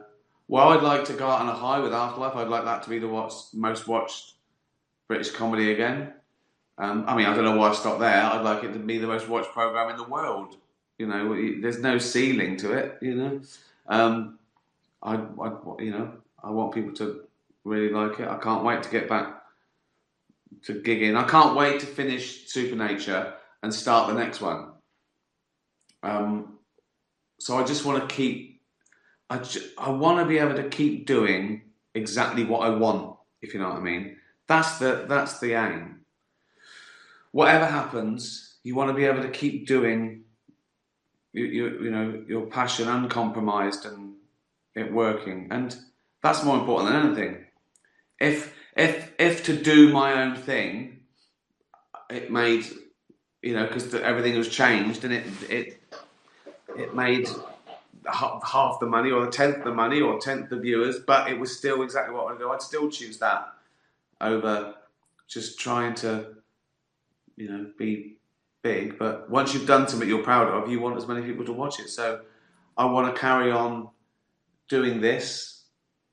Well, I'd like to go out on a high with Afterlife. I'd like that to be the most watched British comedy again. I mean, I don't know why I stopped there. I'd like it to be the most watched program in the world. You know, there's no ceiling to it. You know, I want people to really like it. I can't wait to get back to gigging. I can't wait to finish Supernature and start the next one. So I just want to keep. I want to be able to keep doing exactly what I want. If you know what I mean. That's the aim. Whatever happens, you want to be able to keep doing your passion uncompromised and it working, and that's more important than anything. If to do my own thing, it made because everything was changed and it made half the money or a tenth the money or 10th the viewers, but it was still exactly what I do. I'd still choose that over just trying to be big. But once you've done something you're proud of, you want as many people to watch it. So I want to carry on doing this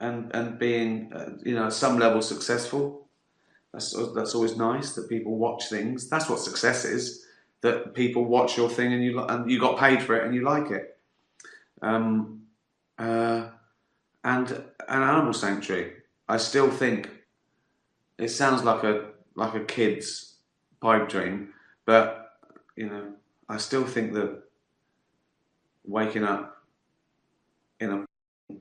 and being at some level successful. That's always nice that people watch things. That's what success is, that people watch your thing and you got paid for it and you like it. And an animal sanctuary. I still think it sounds like a kid's pipe dream, but I still think that waking up in a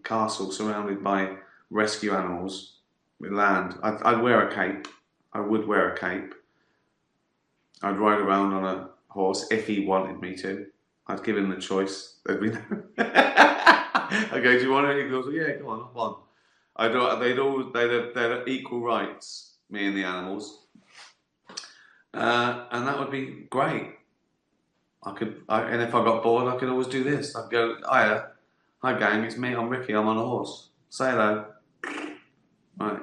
castle surrounded by rescue animals with land. I'd wear a cape. I would wear a cape. I'd ride around on a horse if he wanted me to. I'd give him the choice. I go, do you want it? He goes, yeah, come on, hop on. They'd equal rights, me and the animals. And that would be great. And if I got bored, I could always do this. I'd go, hi gang, it's me, I'm Ricky, I'm on a horse. Say hello. Right,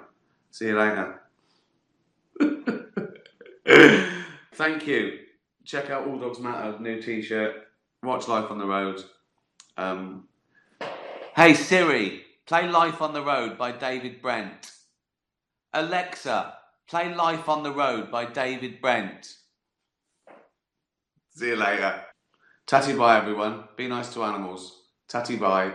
see you later. Thank you. Check out All Dogs Matter, new t-shirt. Watch Life on the Road. Hey Siri, play Life on the Road by David Brent. Alexa, play Life on the Road by David Brent. See you later. Tatty bye everyone. Be nice to animals. Tatty bye.